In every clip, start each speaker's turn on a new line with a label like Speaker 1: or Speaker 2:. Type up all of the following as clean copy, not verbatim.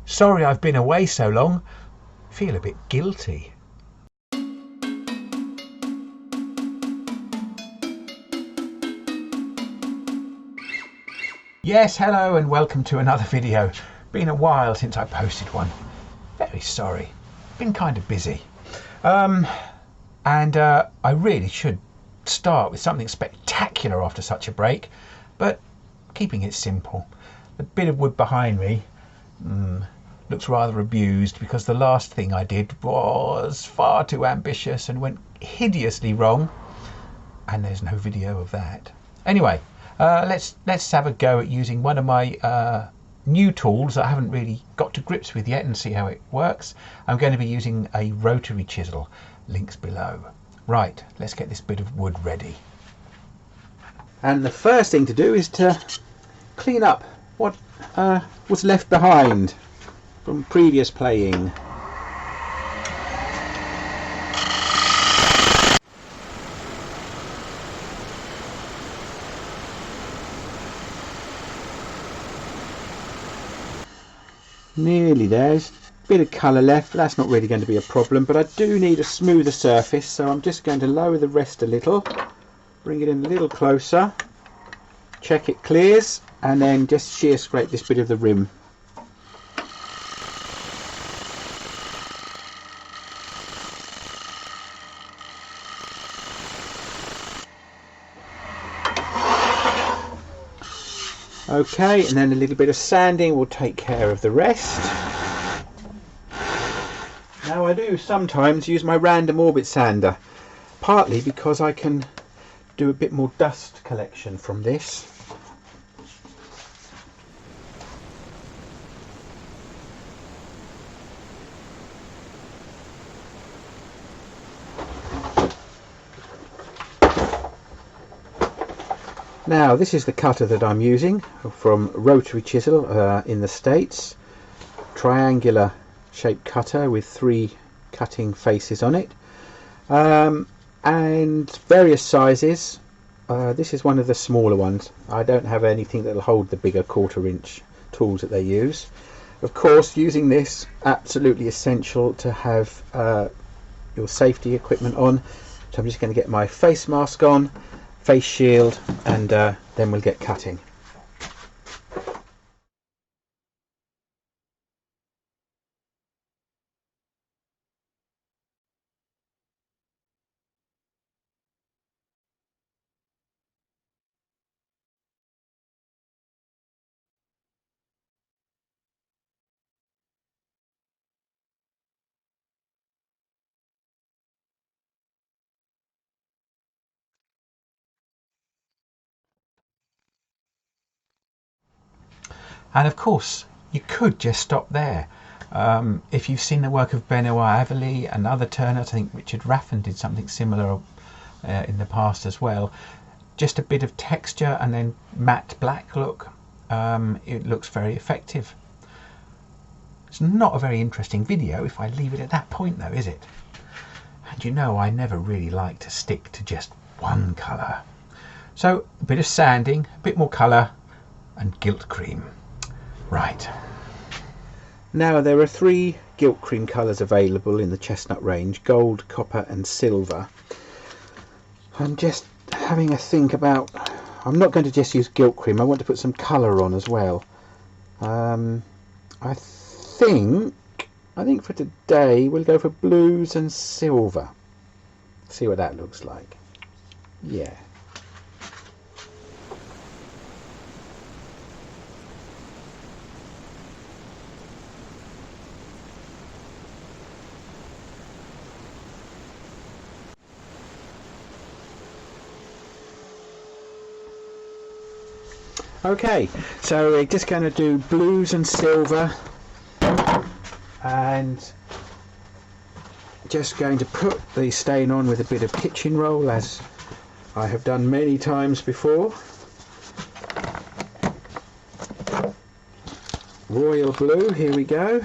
Speaker 1: Sorry I've been away so long. Feel a bit guilty. Yes, hello and welcome to another video. Been a while since I posted one. Very sorry. Been kind of busy. I really should start with something spectacular after such a break, but keeping it simple. The bit of wood behind me looks rather abused because the last thing I did was far too ambitious and went hideously wrong, and there's no video of that. Anyway, let's have a go at using one of my new tools that I haven't really got to grips with yet and see how it works. I'm going to be using a rotary chisel, links below. Right, let's get this bit of wood ready. And the first thing to do is to clean up what was left behind from previous playing. Nearly there. There's a bit of colour left, but that's not really going to be a problem. But I do need a smoother surface, so I'm just going to lower the rest a little, bring it in a little closer, check it clears, and then just shear scrape this bit of the rim. Okay, and then a little bit of sanding will take care of the rest. Now I do sometimes use my random orbit sander, partly because I can do a bit more dust collection from this. Now this is the cutter that I'm using from Rotary Chisel in the States. Triangular shaped cutter with 3 cutting faces on it, and various sizes. This is one of the smaller ones. I don't have anything that will hold the bigger 1/4 inch tools that they use. Of course, using this, absolutely essential to have your safety equipment on. So I'm just going to get my face mask on, face shield, and then we'll get cutting. And of course, you could just stop there. If you've seen the work of Benoit Avely and other turners, I think Richard Raffin did something similar in the past as well. Just a bit of texture and then matte black look. It looks very effective. It's not a very interesting video if I leave it at that point though, is it? And you know I never really like to stick to just one colour. So a bit of sanding, a bit more colour, and gilt cream. Right. Now there are 3 gilt cream colours available in the chestnut range: gold, copper and silver. I'm just having a think about, I'm not going to just use gilt cream, I want to put some colour on as well. I think for today we'll go for blues and silver. See what that looks like. Yeah. Okay, so we're just going to do blues and silver, and just going to put the stain on with a bit of kitchen roll, as I have done many times before. Royal blue, here we go.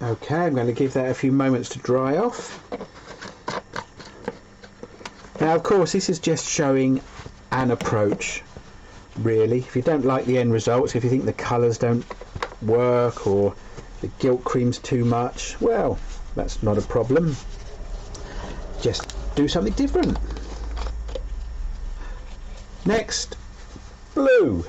Speaker 1: Okay, I'm going to give that a few moments to dry off. Now of course this is just showing an approach, really. If you don't like the end results, if you think the colours don't work or the gilt cream's too much, well, that's not a problem. Just do something different. Next, blue.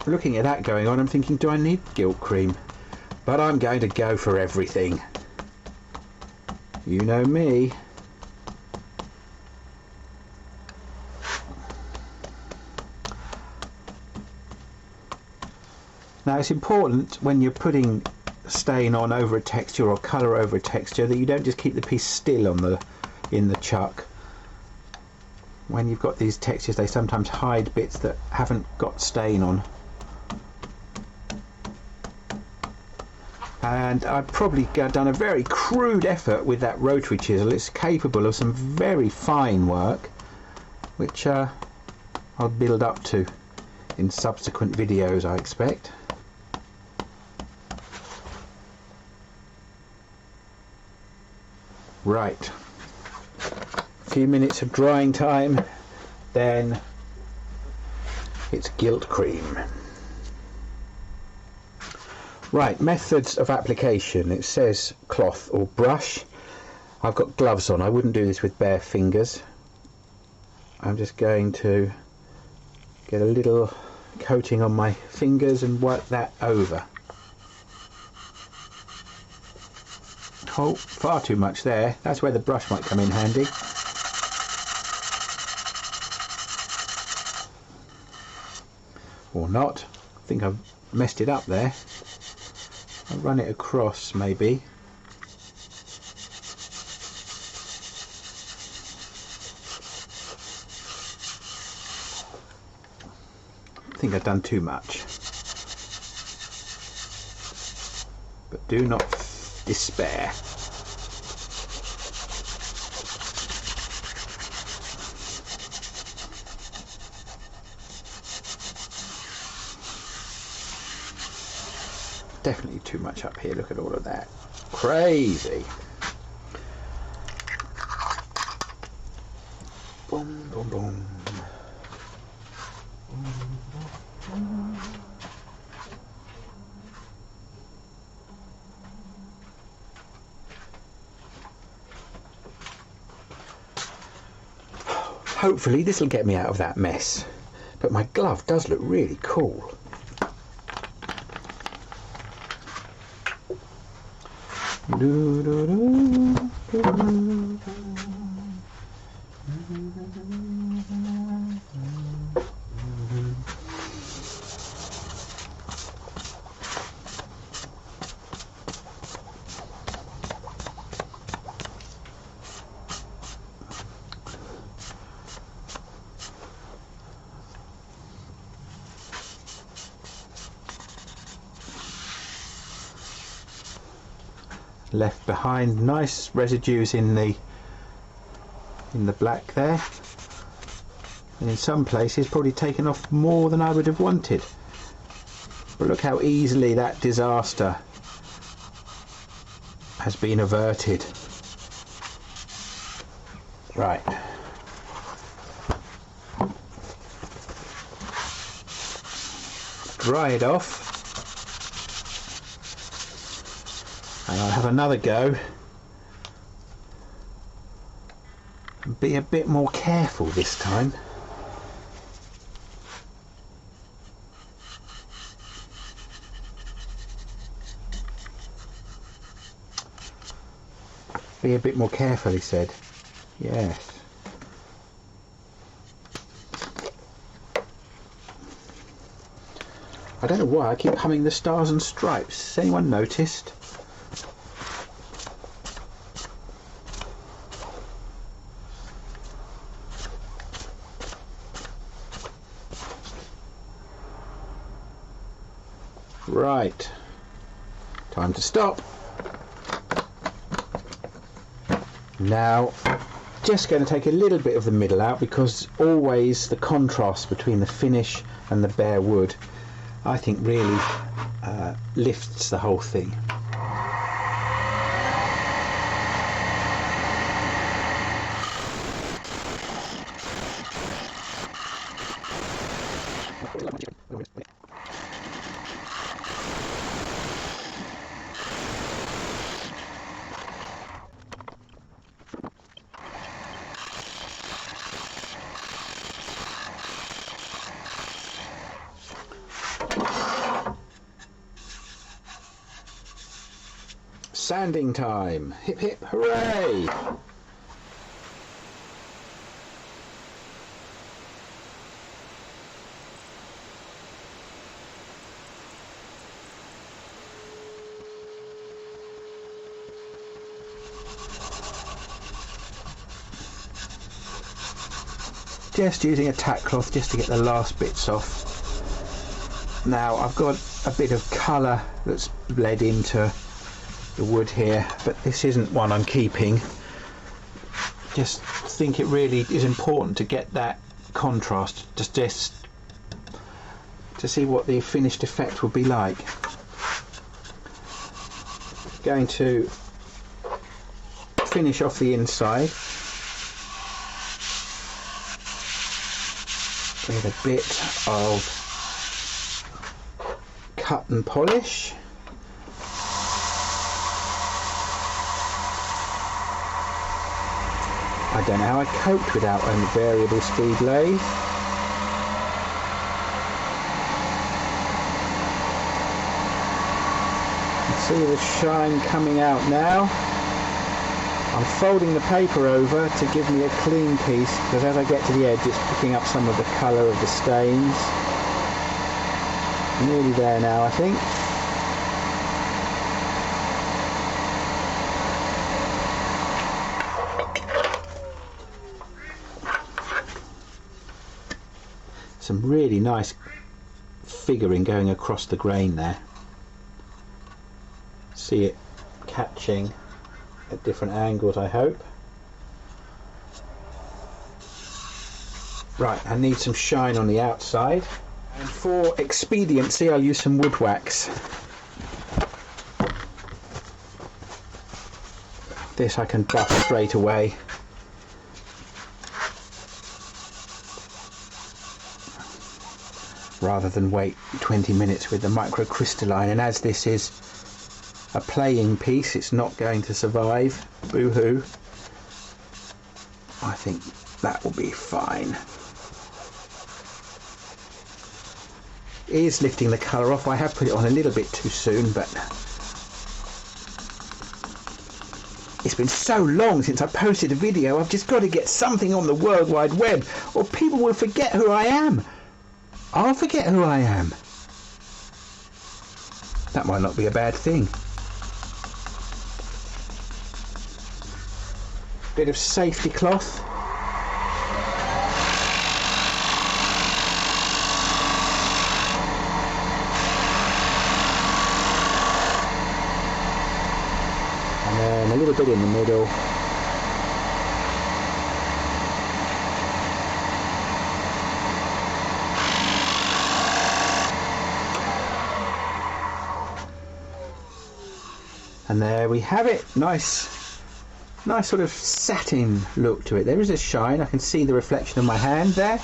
Speaker 1: Looking at that going on, I'm thinking, do I need gilt cream? But I'm going to go for everything. You know me. Now it's important when you're putting stain on over a texture or colour over a texture that you don't just keep the piece still on in the chuck. When you've got these textures, they sometimes hide bits that haven't got stain on. And I've probably done a very crude effort with that rotary chisel. It's capable of some very fine work, which I'll build up to in subsequent videos, I expect. Right, a few minutes of drying time, then it's gilt cream. Right, methods of application. It says cloth or brush. I've got gloves on. I wouldn't do this with bare fingers. I'm just going to get a little coating on my fingers and work that over. Oh, far too much there. That's where the brush might come in handy. Or not. I think I've messed it up there. I'll run it across maybe. I think I've done too much. But do not despair. Definitely too much up here. Look at all of that. Crazy. Boom, boom, boom. Hopefully this will get me out of that mess. But my glove does look really cool. Left behind nice residues in the black there, and in some places probably taken off more than I would have wanted. But look how easily that disaster has been averted. Right. Dry it off. And I'll have another go and be a bit more careful this time. Be a bit more careful, he said. Yes. I don't know why I keep humming the Stars and Stripes. Has anyone noticed? Right, time to stop. Now just going to take a little bit of the middle out, because always the contrast between the finish and the bare wood, I think, really lifts the whole thing. Sanding time! Hip hip hooray! Just using a tack cloth just to get the last bits off. Now I've got a bit of colour that's bled into the wood here, but this isn't one I'm keeping. Just think it really is important to get that contrast, just to see what the finished effect will be like. Going to finish off the inside with a bit of cut and polish. I don't know how I coped without a variable speed lathe. You can see the shine coming out now. I'm folding the paper over to give me a clean piece, because as I get to the edge it's picking up some of the colour of the stains. Nearly there now, I think. Some really nice figuring going across the grain there. See it catching at different angles, I hope. Right, I need some shine on the outside, and for expediency I'll use some wood wax. This I can buff straight away. Rather than wait 20 minutes with the microcrystalline, and as this is a playing piece it's not going to survive, boo-hoo. I think that will be fine. It is lifting the colour off. I have put it on a little bit too soon, but it's been so long since I posted a video, I've just got to get something on the World Wide Web or people will forget who I am. I'll forget who I am. That might not be a bad thing. Bit of safety cloth. And then a little bit in the middle. And there we have it. Nice sort of satin look to it. There is a shine. I can see the reflection of my hand there.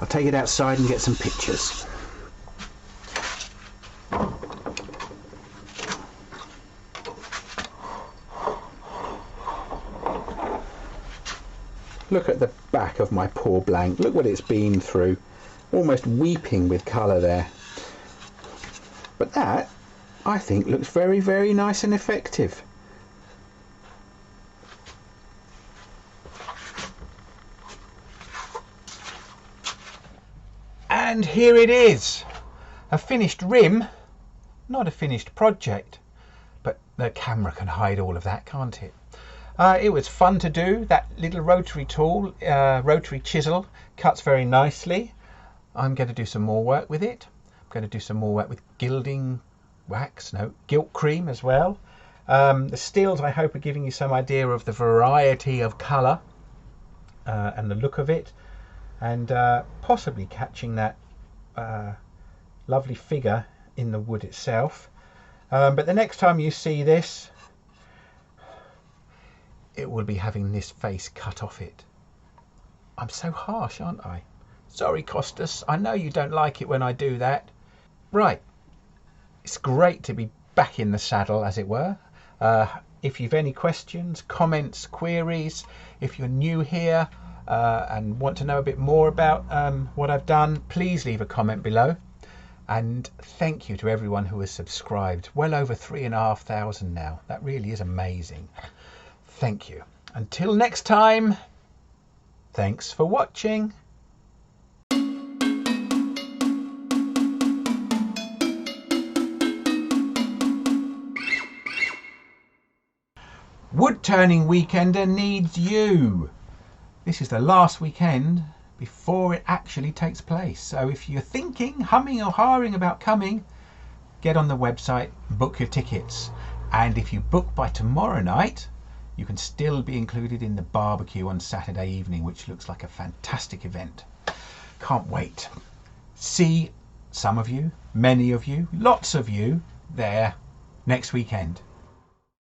Speaker 1: I'll take it outside and get some pictures. Look at the back of my poor blank. Look what it's been through. Almost weeping with colour there. But that, I think, looks very, very nice and effective. And here it is, a finished rim, not a finished project, but the camera can hide all of that, can't it? It was fun to do. That little rotary tool, Rotary Chisel, cuts very nicely. I'm going to do some more work with it. I'm going to do some more work with gilding wax, gilt cream as well. The stills, I hope, are giving you some idea of the variety of colour and the look of it, and possibly catching that lovely figure in the wood itself. But the next time you see this, it will be having this face cut off it. I'm so harsh, aren't I? Sorry, Costas, I know you don't like it when I do that. Right, it's great to be back in the saddle, as it were. If you've any questions, comments, queries, if you're new here and want to know a bit more about what I've done, please leave a comment below. And thank you to everyone who has subscribed. Well over 3,500 now. That really is amazing. Thank you. Until next time, thanks for watching. Woodturning Weekender needs you. This is the last weekend before it actually takes place. So if you're thinking, humming or hawing about coming, get on the website, book your tickets. And if you book by tomorrow night, you can still be included in the barbecue on Saturday evening, which looks like a fantastic event. Can't wait. See some of you, many of you, lots of you there next weekend.